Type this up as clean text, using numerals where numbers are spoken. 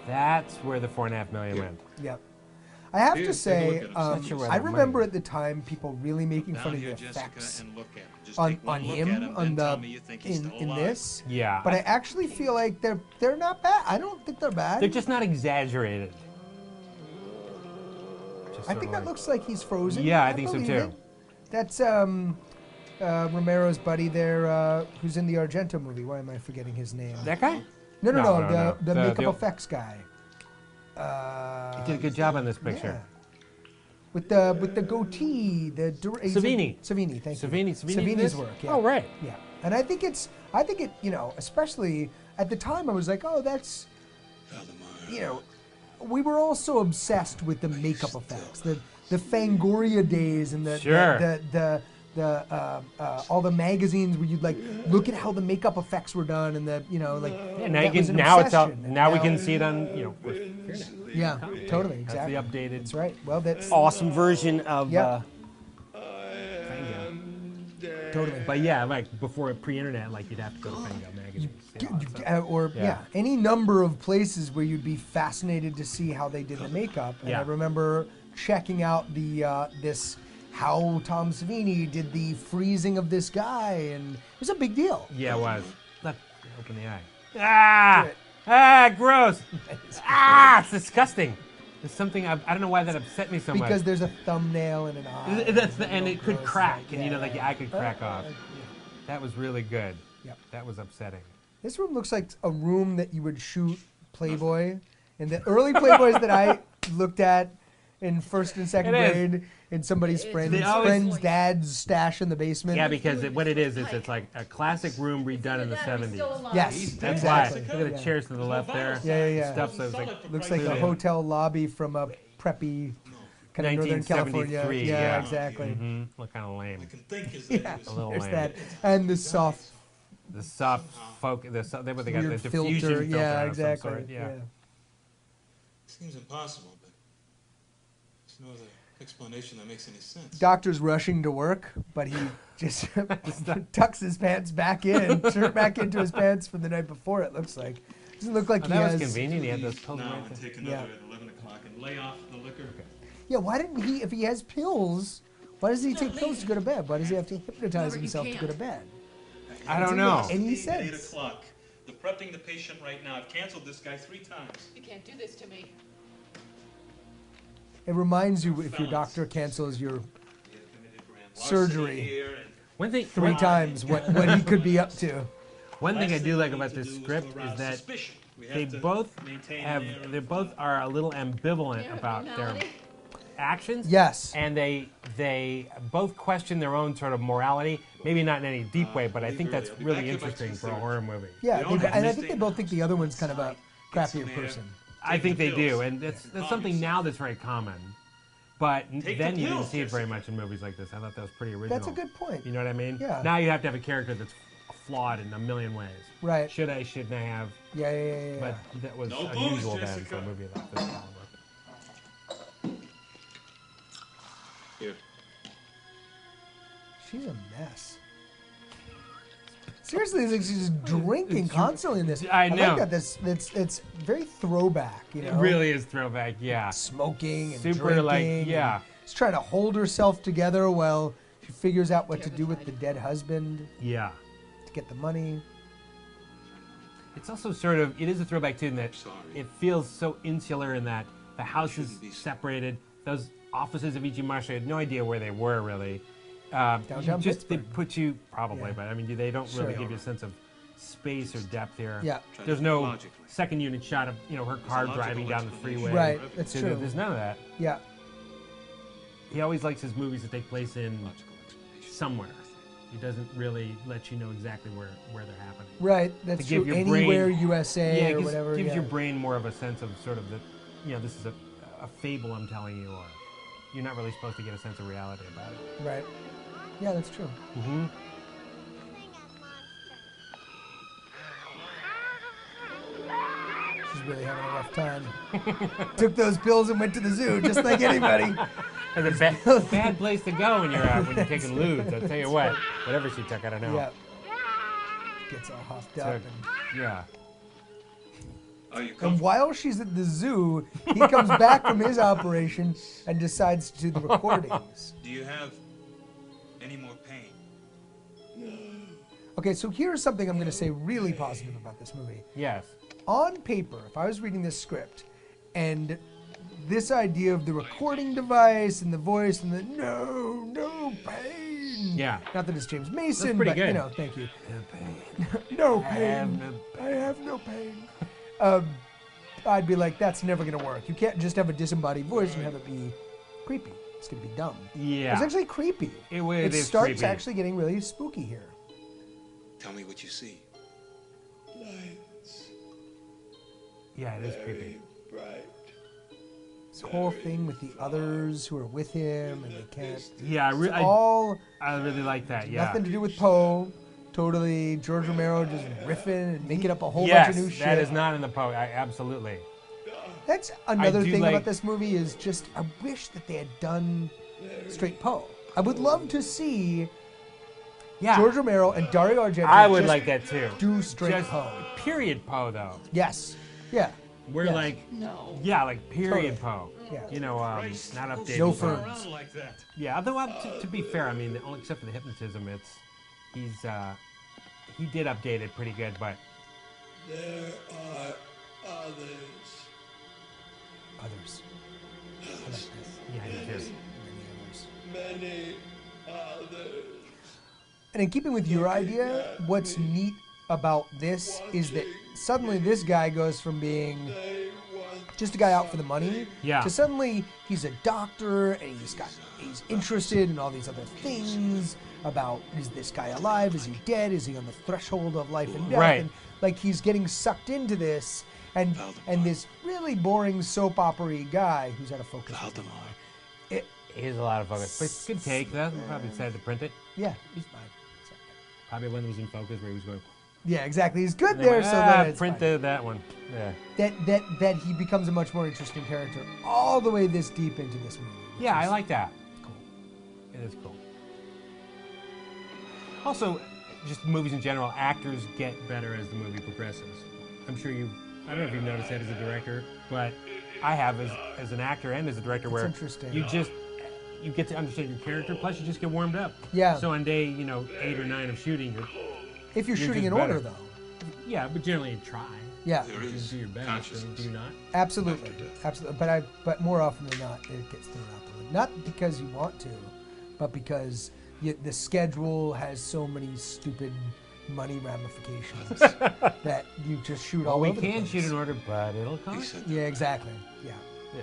That's where the $4.5 million went. Yep. I have to Here, take a say, look at 'em. Not sure where I that money remember went. at the time people really making Down fun of the here, Jessica, effects and look at him. Just on take one look at him him, on then tell the me you think he's still in alive. this. Yeah. But I actually feel like they're not bad. I don't think they're bad. They're just not exaggerated. Just I sort think of that like- looks like he's frozen. Yeah, I think so believe too. it. That's Romero's buddy there, who's in the Argento movie. Why am I forgetting his name? That guy? No, No. the The- makeup the- effects guy. He did a good job on this picture. Yeah. With the goatee, Savini. Savini, thank you. Savini's Savini's work. Yeah. Oh, right. Yeah, and I think it, especially at the time, I was like, oh, that's, we were all so obsessed with the makeup effects, the Fangoria days, and Sure. the all the magazines where you'd like look at how the makeup effects were done, and Yeah, now that was an now it's out. obsession. Now we can see it on Yeah, totally, exactly. That's the updated. That's right. Well, that's Awesome version of. Yeah. Fango. totally. But yeah, like before pre-internet, like you'd have to go to Fango magazine. Or any number of places where you'd be fascinated to see how they did the makeup. And I Yeah. remember checking out the how Tom Savini did the freezing of this guy, and it was a big deal. Yeah, it was. Look, open the eye. Do Ah, it. gross. It's disgusting. There's something I don't know why that upset me so much. Because there's a thumbnail and an eye. And it could Gross. crack, and Yeah, like your eye could crack off. yeah. That was really good. Yep. That was upsetting. This room looks like a room that you would shoot Playboy. And the early Playboys that I looked at in first and second It is. grade in somebody's They always- friend's dad's stash in the basement. Yeah, because what it is it's like a classic room redone in the 70s. Yes, That's why. exactly. Look at the Yeah. chairs to the left there. Yeah. Stuff so it's like Looks like a Yeah. hotel lobby from a preppy kind of Northern California. 1973, Yeah, yeah. exactly. Look kind of lame. Yeah, A little there's lame. that. And the soft The soft folk. They got the weird diffusion filter. filter. Yeah, of exactly. Some sort. Yeah. Seems impossible, but there's no other explanation that makes any sense. Doctor's rushing to work, but he just tucks his pants back in, shirt back into his pants from the night before, it looks like. Doesn't look like Oh, he that has... was convenient. He had those pills Now right and there. take another Yeah. at 11 o'clock and lay off the liquor. Yeah, why didn't he, if he has pills, why does he take pills to go to bed? Why does he have to hypnotize Robert, you himself to go can't. to bed? I don't know. Any At 8 sense. o'clock. They're prepping the patient right now. I've canceled this guy 3 times. You can't do this to me. It reminds you if your doctor cancels your We have committed grand larceny Surgery. here, and One thing, 3 times what he could be up to. one thing I last do we like need about to this do is to script arouse is that suspicion. We they have to both maintain have, an air of they both are a little ambivalent Air of about their normality. actions. Yes. And they both question their own sort of morality. Maybe not in any deep way, but I think that's I'll be really back here by interesting for a 2:30. horror movie. Yeah, They don't have and I to think stay they both think the other one's kind of a crappier some air. person. I think they the do, pills and that's calm something yourself. now that's very common. But Take then the you didn't pills, see it very Jessica. much in movies like this. I thought that was pretty original. That's a good point. You know what I mean? Yeah. Now you have to have a character that's flawed in a million ways. Right. Should I, shouldn't I have? Yeah. But that was No unusual booze, then for a Jessica. movie like this caliber. Here. She's a mess. Seriously, it's like she's just drinking constantly in this. I know. like that. It's very throwback, you know. It really is throwback, yeah. Smoking and Super, drinking. like, and yeah. She's trying to hold herself together while she figures out what to do with the dead husband Yeah. to get the money. It's also sort of, it is a throwback too in that it feels so insular in that the house is separated. Those offices of E.G. Marshall, I had no idea where they were really. Downtown they Pittsburgh. put you, probably, Yeah. but I mean, they don't really Sure. give you a sense of space or depth here. Yeah. There's no Logically. second unit shot of, her car logical driving down the explanation. freeway. Right, that's So true. There's none of that. Yeah. He always likes his movies to take place in Logical explanation. somewhere. He doesn't really let you know exactly where they're happening. Right. That's To give true. your brain- Anywhere USA Yeah, it or gives, whatever. gives yeah. your brain more of a sense of sort of the, this is a fable I'm telling you, or you're not really supposed to get a sense of reality about it. Right. Yeah, that's true. Mm-hmm. She's really having a rough time. Took those pills and went to the zoo, just like anybody. It's a bad place to go when you're taking lewds. I'll tell you what. Whatever she took, I don't know. Yeah. Gets all huffed up. So, And yeah. Are you And comfortable? while she's at the zoo, he comes back from his operation and decides to do the recordings. Do you have any more pain? Okay, so here's something I'm going to say really positive about this movie. Yes. On paper, if I was reading this script and this idea of the recording device and the voice and the no pain. Yeah. Not that it's James Mason, That's pretty but you good. know, thank you. No pain. No I have pain. no I have no pain. I'd be like, that's never gonna work. You can't just have a disembodied voice and have it be creepy. It's gonna be dumb. Yeah. It's actually creepy. It It is starts creepy. actually getting really spooky here. Tell me what you see. Yeah, it is creepy. This whole thing with the others who are with him and they can't. Yeah, It's all I really like that. Yeah. nothing to do with Poe. Totally, George Romero just riffing and making up a whole Yes, bunch of new shit. that is not in the poem. Absolutely. That's another do thing like- about this movie is just I wish that they had done straight Poe. I would love to see Yeah. George Romero and Dario Argento. I would just like that too. Do straight Just Poe. period Poe though. Yes. Yeah. We're Yes. like, yeah, like period Totally. Poe. Yeah. You know, not updated. No Poe. ferns. like that. Yeah, although to be fair, I mean, only except for the hypnotism, he did update it pretty good, but There are others. Others. I like this. yeah, he did. Many others. Many others. And in keeping with your idea, what's neat about this is that suddenly this guy goes from being They want just a guy out for the money Yeah. to suddenly he's a doctor and he's interested in all these other things about, is this guy alive, is he dead, is he on the threshold of life and death? Right. And like he's getting sucked into this and this really boring soap opera guy who's out of focus. It, It is a lot of focus. But good take. That probably decided to print it. yeah, he's fine. Probably when it was in focus where he was going. Yeah, exactly. He's good and they there, went, so then it's print fine. that one. Yeah. that he becomes a much more interesting character all the way this deep into this movie. which Yeah, I is like that. cool. It is cool. Also, just movies in general, actors get better as the movie progresses. I'm sure I don't know if you've noticed that as a director, but I have as an actor and as a director, where interesting. you get to understand your character, plus you just get warmed up. Yeah. So on day 8 or 9 of shooting, If you're You're shooting in just order, better. though. yeah, but generally you try. Yeah, There You is do your best. consciousness. Do you not? absolutely, After death. absolutely. But more often than not, it gets thrown out the window. Not because you want to, but because the schedule has so many stupid money ramifications that you just shoot all Well, we over the can place. shoot in order, but it'll He cost. said Yeah, exactly. Yeah. Yeah.